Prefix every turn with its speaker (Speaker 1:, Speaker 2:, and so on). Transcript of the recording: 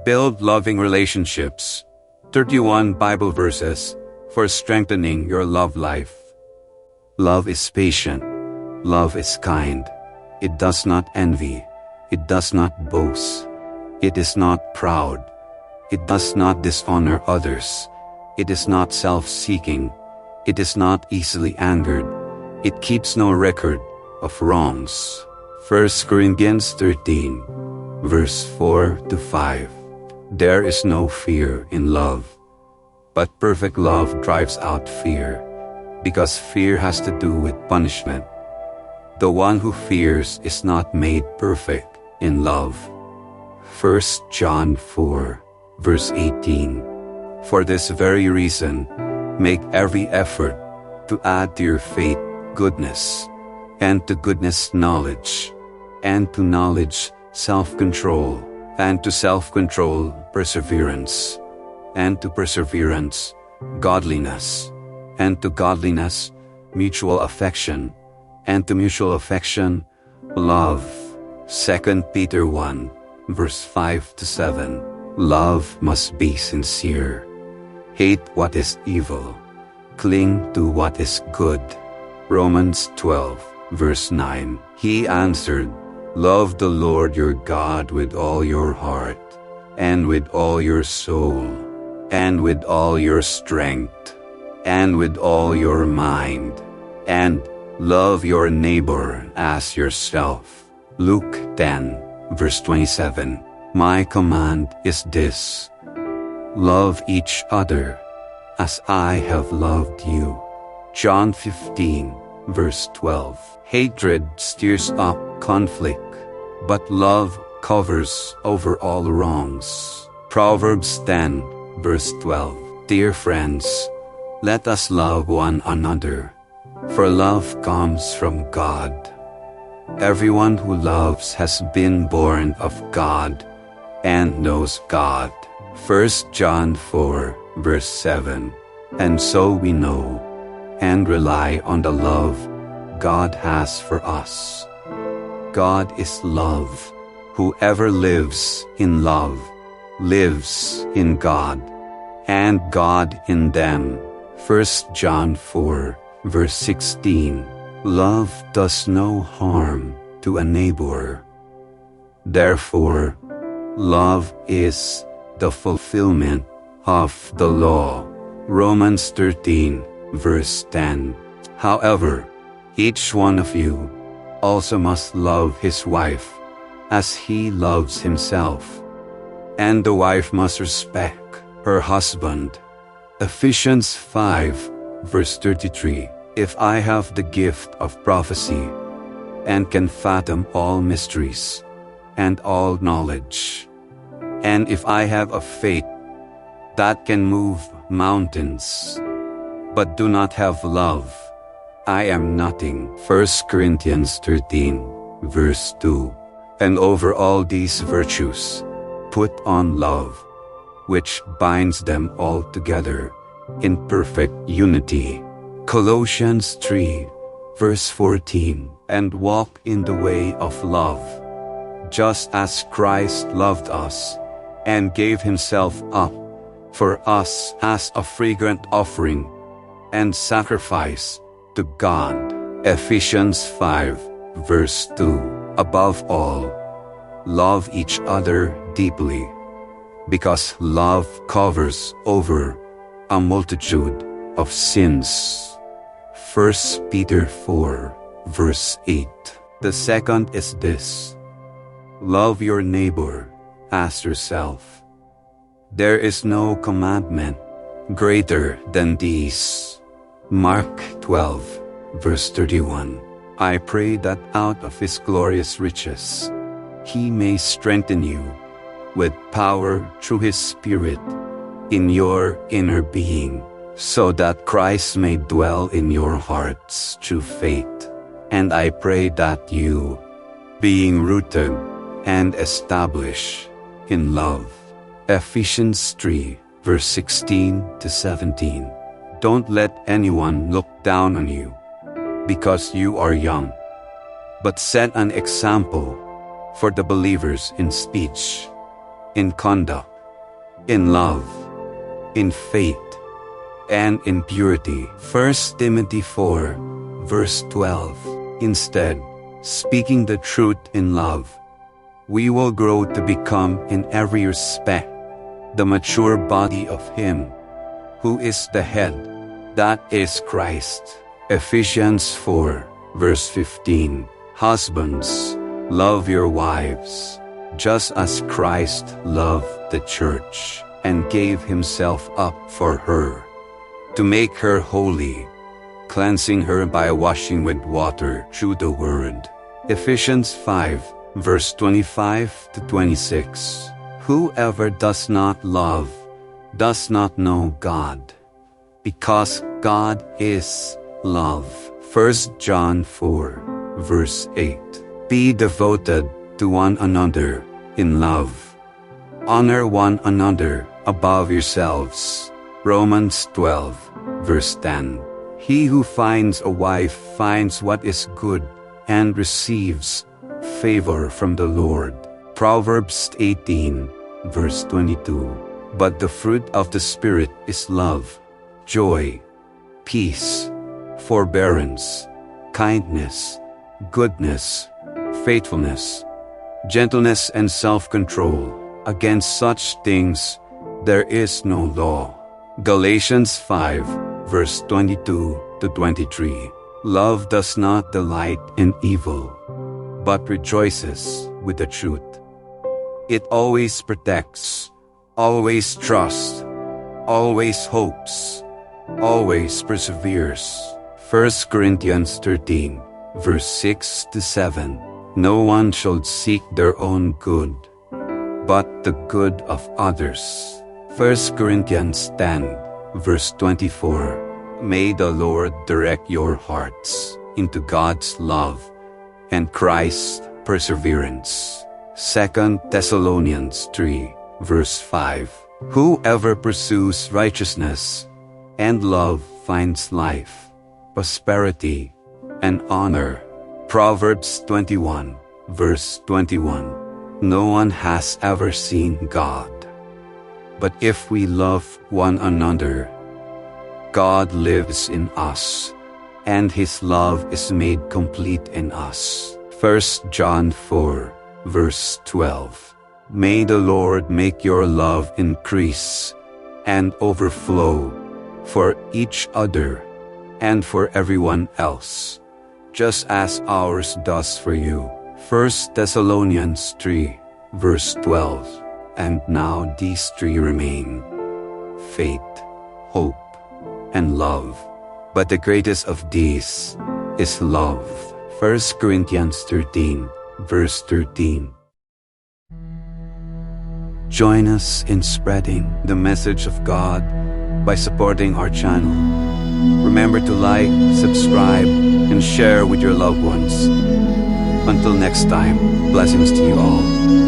Speaker 1: Build loving relationships. 31 Bible verses for strengthening your love life. Love is patient. Love is kind. It does not envy. It does not boast. It is not proud. It does not dishonor others. It is not self-seeking. It is not easily angered. It keeps no record of wrongs. 1 Corinthians 13, verse 4-5. There is no fear in love, but perfect love drives out fear, because fear has to do with punishment. The one who fears is not made perfect in love. 1 John 4, verse 18. For this very reason, make every effort to add to your faith goodness, and to goodness knowledge, and to knowledge self-control, and to self-control perseverance, and to perseverance godliness, and to godliness mutual affection, and to mutual affection love. 2 Peter 1, verse 5-7. Love must be sincere. Hate what is evil. Cling to what is good. Romans 12, verse 9. He answered, Love the Lord your God with all your heart, and with all your soul, and with all your strength, and with all your mind, and love your neighbor as yourself. Luke 10, verse 27. My command is this: love each other as I have loved you. John 15, verse 12. Hatred stirs up conflict, but love covers over all wrongs. Proverbs 10, verse 12. Dear friends, let us love one another, for love comes from God. Everyone who loves has been born of God and knows God. 1 John 4, verse 7. And so we know and rely on the love God has for us. God is love. Whoever lives in love lives in God, and God in them. 1 John 4, verse 16. Love does no harm to a neighbor. Therefore, love is the fulfillment of the law. Romans 13, verse 10. However, each one of you also must love his wife as he loves himself, and the wife must respect her husband. Ephesians 5, verse 33. If I have the gift of prophecy, and can fathom all mysteries, and all knowledge, and if I have a faith that can move mountains, but do not have love, I am nothing. 1 Corinthians 13, verse 2. And over all these virtues, put on love, which binds them all together in perfect unity. Colossians 3, verse 14. And walk in the way of love, just as Christ loved us, and gave himself up for us as a fragrant offering and sacrifice to God. Ephesians 5, verse 2. Above all, love each other deeply, because love covers over a multitude of sins. 1 Peter 4, verse 8. The second is this: love your neighbor as yourself. There is no commandment greater than these. Mark 12, verse 31. I pray that out of his glorious riches he may strengthen you with power through his Spirit in your inner being, so that Christ may dwell in your hearts through faith. And I pray that you, being rooted and established in love. Ephesians 3, verse 16-17. Don't let anyone look down on you because you are young, but set an example for the believers in speech, in conduct, in love, in faith, and in purity. 1 Timothy 4, verse 12. Instead, speaking the truth in love, we will grow to become in every respect the mature body of Him who is the head, that is Christ. Ephesians 4, verse 15. Husbands, love your wives, just as Christ loved the church and gave Himself up for her, to make her holy, cleansing her by washing with water through the word. Ephesians 5, verse 25 to 26. Whoever does not love does not know God, because God is love. 1 John 4, verse 8. Be devoted to one another in love. Honor one another above yourselves. Romans 12, verse 10. He who finds a wife finds what is good and receives favor from the Lord. Proverbs 18, verse 22. But the fruit of the Spirit is love, joy, peace, forbearance, kindness, goodness, faithfulness, gentleness, and self-control. Against such things there is no law. Galatians 5, verse 22 to 23. Love does not delight in evil, but rejoices with the truth. It always protects, always trusts, always hopes, always perseveres. 1 Corinthians 13, verse 6 to 7. No one shall seek their own good, but the good of others. 1 Corinthians 10, verse 24. May the Lord direct your hearts into God's love and Christ's perseverance. 2 Thessalonians 3, verse 5. Whoever pursues righteousness and love finds life, prosperity, and honor. Proverbs 21, verse 21. No one has ever seen God. But if we love one another, God lives in us, and His love is made complete in us. 1 John 4, verse 12. May the Lord make your love increase and overflow for each other and for everyone else, just as ours does for you. 1 Thessalonians 3, verse 12. And now these three remain: faith, hope, and love. But the greatest of these is love. 1 Corinthians 13, verse 13. Join us in spreading the message of God by supporting our channel. Remember to like, subscribe, and share with your loved ones. Until next time, blessings to you all.